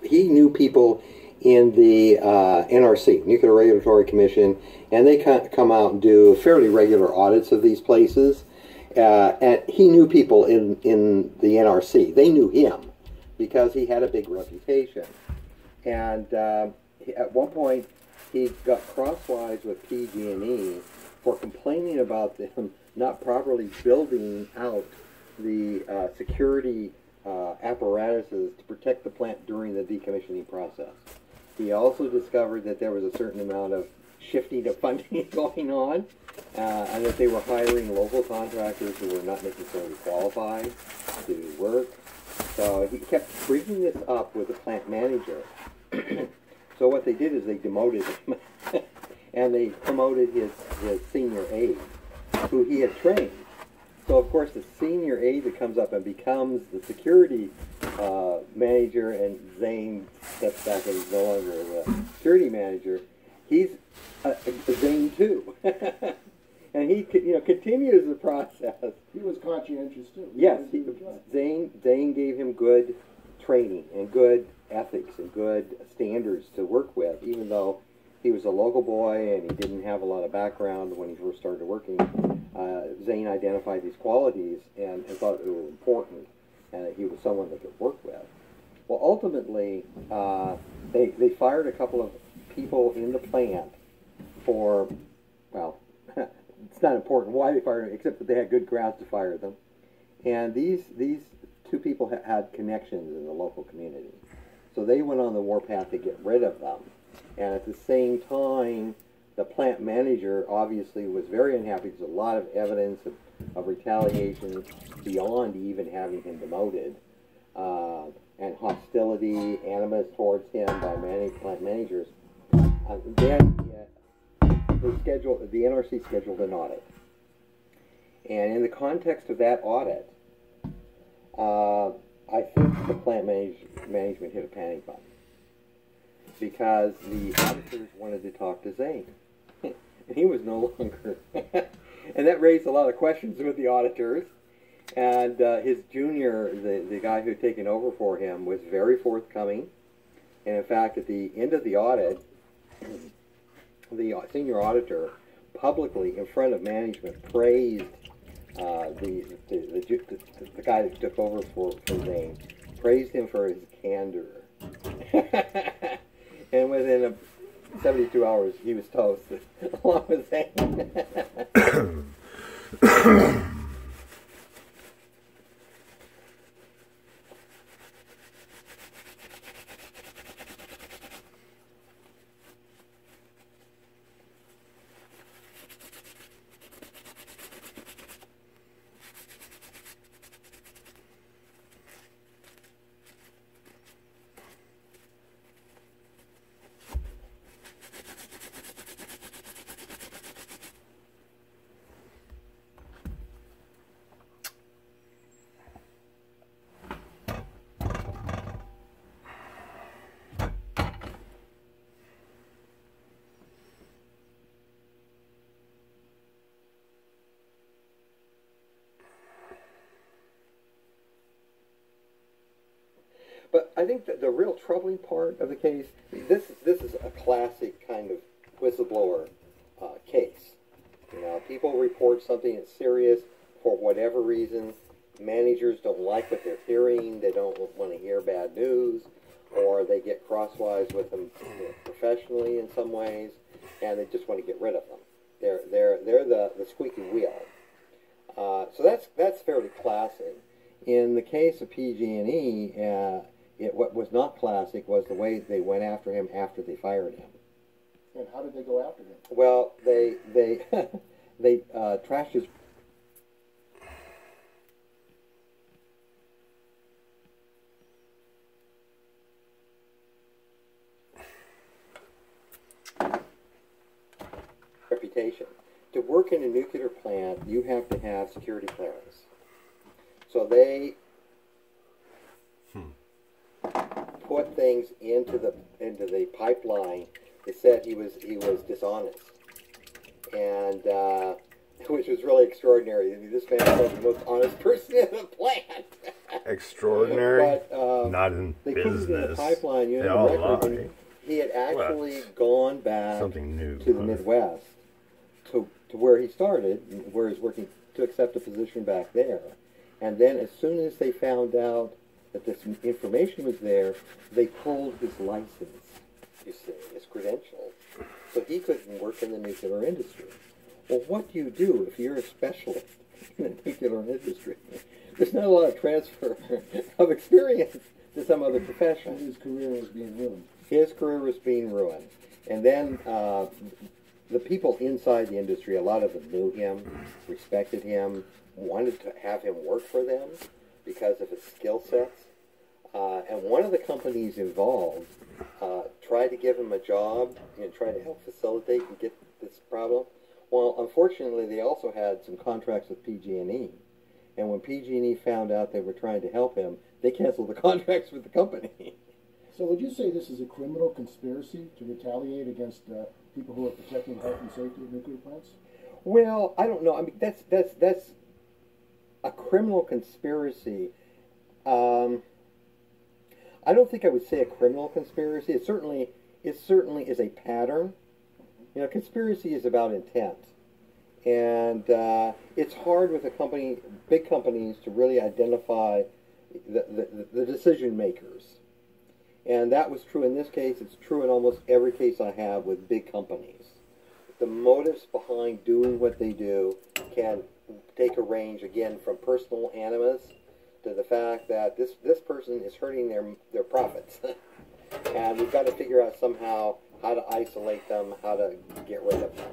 he knew people in the NRC, Nuclear Regulatory Commission, and they come out and do fairly regular audits of these places. And he knew people in the NRC. They knew him because he had a big reputation. And at one point, he got crosswise with PG&E for complaining about them not properly building out the security apparatuses to protect the plant during the decommissioning process. He also discovered that there was a certain amount of shifting of funding going on, and that they were hiring local contractors who were not necessarily qualified to do work. So he kept bringing this up with the plant manager. So what they did is they demoted him, and they promoted his senior aide, who he had trained. So of course the senior aide that comes up and becomes the security manager, and Zane steps back and he's no longer the security manager. He's Zane too, and he continues the process. He was conscientious too. Yes, Zane gave him good training and good ethics and good standards to work with, even though he was a local boy and he didn't have a lot of background when he first started working. Zane identified these qualities and thought they were important, and that he was someone they could work with. Well, ultimately, they fired a couple of people in the plant for, well, it's not important why they fired them, except that they had good grounds to fire them. And these two people had connections in the local community. So they went on the warpath to get rid of them. And at the same time, the plant manager obviously was very unhappy. There's a lot of evidence of retaliation beyond even having him demoted, and hostility, animus towards him by plant managers. Then the NRC scheduled an audit. And in the context of that audit, I think the plant management hit a panic button, because the auditors wanted to talk to Zane, and he was no longer. And that raised a lot of questions with the auditors. And his junior, the guy who had taken over for him, was very forthcoming. And in fact, at the end of the audit, the senior auditor publicly, in front of management, praised the guy that took over for Zane, praised him for his candor. And within 72 hours, he was toasted, along with Zane. But I think that the real troubling part of the case, this is a classic kind of whistleblower case. You know, people report something that's serious for whatever reason. Managers don't like what they're hearing. They don't want to hear bad news, or they get crosswise with them professionally in some ways, and they just want to get rid of them. They're the squeaky wheel. So that's fairly classic. In the case of PG&E, what was not classic was the way they went after him after they fired him. And how did they go after him? Well, they trashed his reputation. To work in a nuclear plant, you have to have security clearance. So they put things into the pipeline that said he was dishonest, and which was really extraordinary. This man was the most honest person in the plant. extraordinary. But Not in they business. put it in the pipeline, They the all record, lie. and he had actually gone back Something new. to the Midwest, to where he started, where he's working, to accept a position back there. And then as soon as they found out that this information was there, they pulled his license, you see, his credentials. So he couldn't work in the nuclear industry. Well, what do you do if you're a specialist in the nuclear industry? There's not a lot of transfer of experience to some other profession. His career was being ruined. His career was being ruined. And then the people inside the industry, a lot of them knew him, respected him, wanted to have him work for them because of his skill sets. And one of the companies involved tried to give him a job and tried to help facilitate and get this problem. Well, unfortunately, they also had some contracts with PG&E. And when PG&E found out they were trying to help him, they canceled the contracts with the company. So would you say this is a criminal conspiracy to retaliate against people who are protecting health and safety of nuclear plants? Well, I don't know. I mean, that's a criminal conspiracy. I don't think I would say a criminal conspiracy. It certainly is a pattern. You know, conspiracy is about intent, and it's hard with big companies, to really identify the decision makers. And that was true in this case. It's true in almost every case I have with big companies. The motives behind doing what they do can take a range, again, from personal animus to the fact that this person is hurting their profits. And we've got to figure out somehow how to isolate them, how to get rid of them.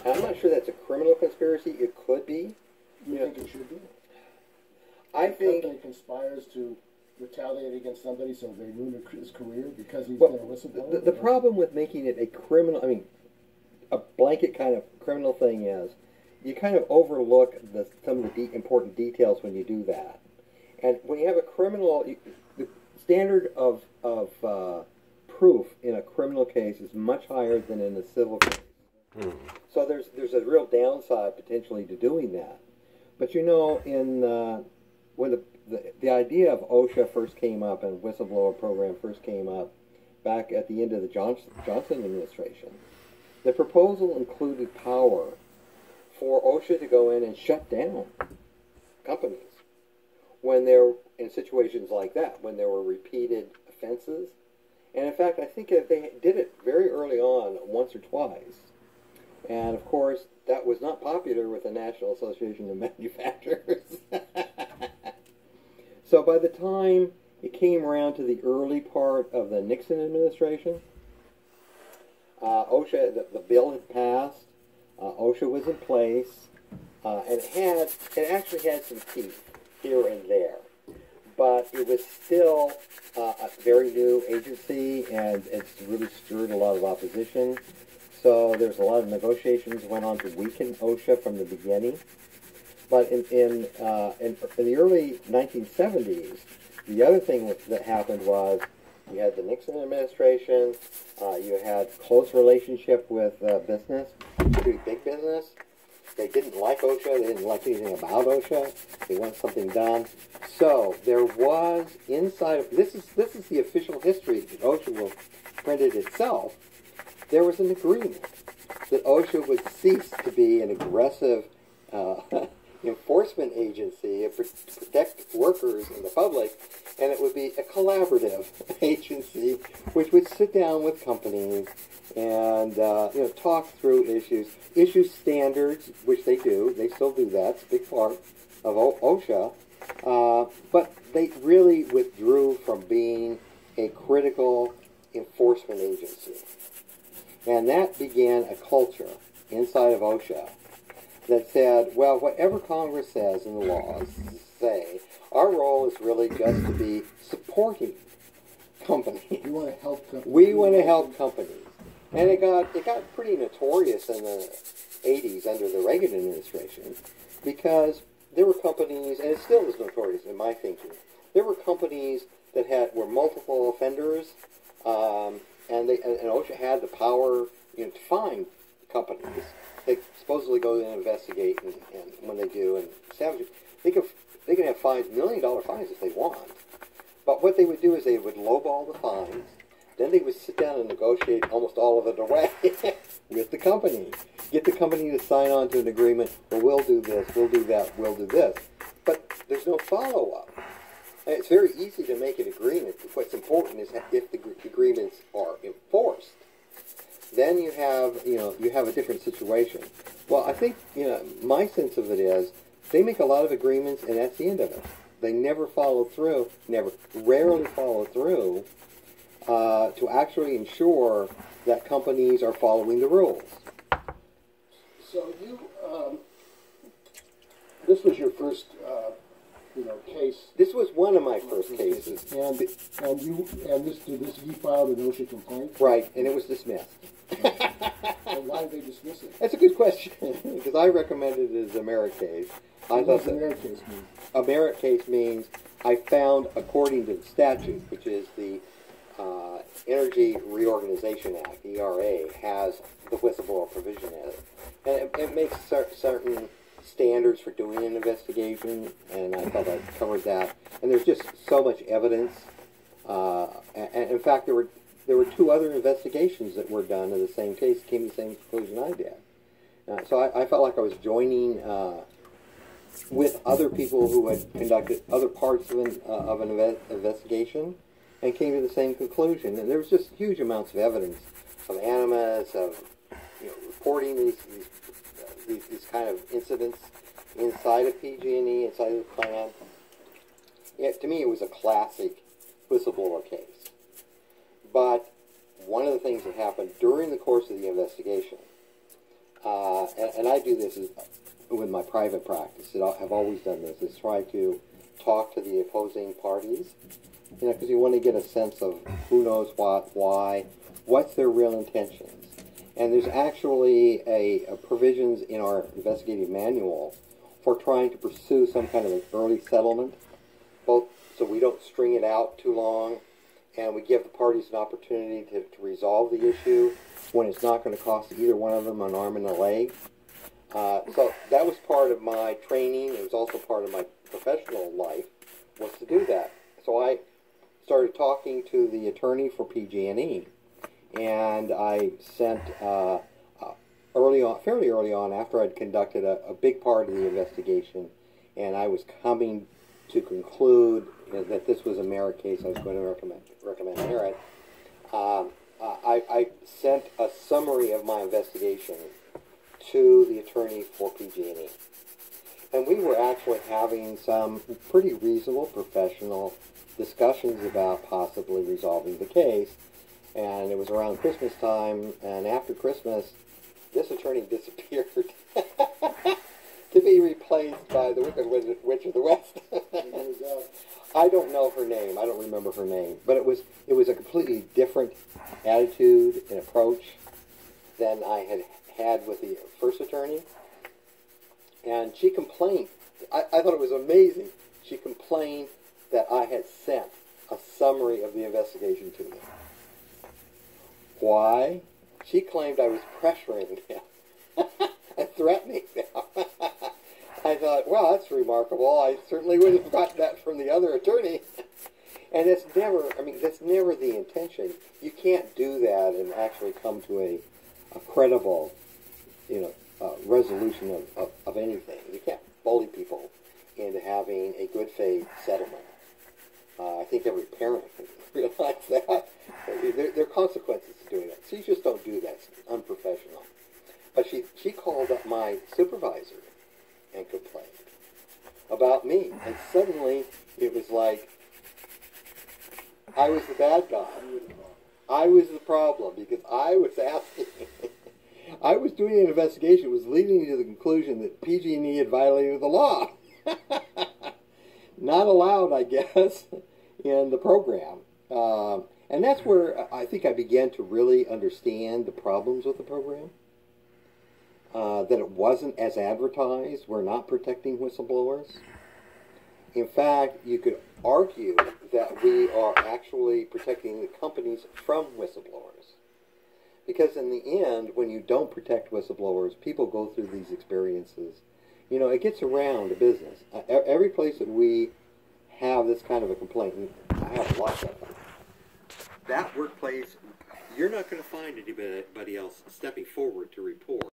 And I'm not sure that's a criminal conspiracy. It could be. You think it should be? I think... The company conspires to retaliate against somebody so they ruin his career because he's been a whistleblower? The problem with making it a criminal, I mean, a blanket kind of criminal thing is, you kind of overlook some of the important details when you do that. And when you have a criminal, the standard of proof in a criminal case is much higher than in a civil case. So there's a real downside potentially to doing that. But you know, when the idea of OSHA first came up and whistleblower program first came up back at the end of the Johnson administration, the proposal included power for OSHA to go in and shut down companies when they're in situations like that, when there were repeated offenses. And in fact, I think that they did it very early on, once or twice. And of course, that was not popular with the National Association of Manufacturers. So by the time it came around to the early part of the Nixon administration, OSHA, the bill had passed, OSHA was in place, and it actually had some teeth here and there. But it was still a very new agency, and it's really stirred a lot of opposition. So there's a lot of negotiations went on to weaken OSHA from the beginning. But in the early 1970s, the other thing that happened was you had the Nixon administration, you had close relationship with business, pretty big business. They didn't like OSHA, they didn't like anything about OSHA, they wanted something done. So there was inside of, this is the official history that OSHA will print it itself. There was an agreement that OSHA would cease to be an aggressive enforcement agency to protect workers and the public, and it would be a collaborative agency which would sit down with companies and talk through issue standards, which they do. They still do that. It's a big part of OSHA. But they really withdrew from being a critical enforcement agency. And that began a culture inside of OSHA that said, well, whatever Congress says and the laws say, our role is really just to be supporting companies. We want to help companies. We want to help companies. And it got pretty notorious in the 80s under the Reagan administration because there were companies, and it still is notorious in my thinking, there were companies that were multiple offenders, and OSHA had the power to fine companies. They supposedly go and investigate, and when they do, and establish, they can have fines, $1 million fines if they want. But what they would do is they would lowball the fines. Then they would sit down and negotiate almost all of it away with the company. Get the company to sign on to an agreement. Well, we'll do this, we'll do that, we'll do this. But there's no follow-up. And it's very easy to make an agreement. What's important is if the agreements are enforced. Then you have a different situation. Well, I think, my sense of it is they make a lot of agreements, and that's the end of it. They never follow through, rarely follow through to actually ensure that companies are following the rules. So this was your first, case. This was one of my first cases. And you filed an OSHA complaint? Right, and it was dismissed. And why did they dismiss it? That's a good question, because I recommended it as a merit case. What does a merit case mean? A merit case means I found, according to the statute, which is the Energy Reorganization Act, ERA, has the whistleblower provision in it. And it makes certain standards for doing an investigation, and I thought I covered that. And there's just so much evidence. And in fact, there were two other investigations that were done in the same case, came to the same conclusion I did. So I felt like I was joining with other people who had conducted other parts of an investigation and came to the same conclusion. And there was just huge amounts of evidence of animus, of reporting these kind of incidents inside of PG&E, inside of the plant. To me, it was a classic whistleblower case. But one of the things that happened during the course of the investigation, and I do this with my private practice, I've always done this, is try to talk to the opposing parties, because you want to get a sense of who knows what, why, what's their real intentions. And there's actually a provisions in our investigative manual for trying to pursue some kind of an early settlement, both so we don't string it out too long, and we give the parties an opportunity to resolve the issue when it's not going to cost either one of them an arm and a leg. So that was part of my training. It was also part of my professional life, was to do that. So I started talking to the attorney for PG&E, and I sent fairly early on, after I'd conducted a big part of the investigation, and I was coming to conclude that this was a merit case, I was going to recommend merit. I sent a summary of my investigation to the attorney for PG&E. And we were actually having some pretty reasonable professional discussions about possibly resolving the case. And it was around Christmas time, and after Christmas, this attorney disappeared to be replaced by the Wicked Witch of the West. I don't know her name. I don't remember her name. But it was a completely different attitude and approach than I had with the first attorney. And she complained. I thought it was amazing. She complained that I had sent a summary of the investigation to them. Why? She claimed I was pressuring them and threatening them. I thought, well, that's remarkable. I certainly wouldn't have gotten that from the other attorney. And that's never the intention. You can't do that and actually come to a credible, resolution of anything. You can't bully people into having a good faith settlement. I think every parent can realize that. There are consequences to doing that. So you just don't do that. It's unprofessional. But she called up my supervisor and complained about me. And suddenly it was like I was the bad guy. I was the problem because I was asking. I was doing an investigation. It was leading to the conclusion that PG&E had violated the law. Not allowed, I guess, in the program. And that's where I think I began to really understand the problems with the program. That it wasn't as advertised. We're not protecting whistleblowers. In fact, you could argue that we are actually protecting the companies from whistleblowers. Because in the end, when you don't protect whistleblowers, people go through these experiences. You know, it gets around the business. Every place that we have this kind of a complaint, and I have lots of them, that workplace, you're not going to find anybody else stepping forward to report.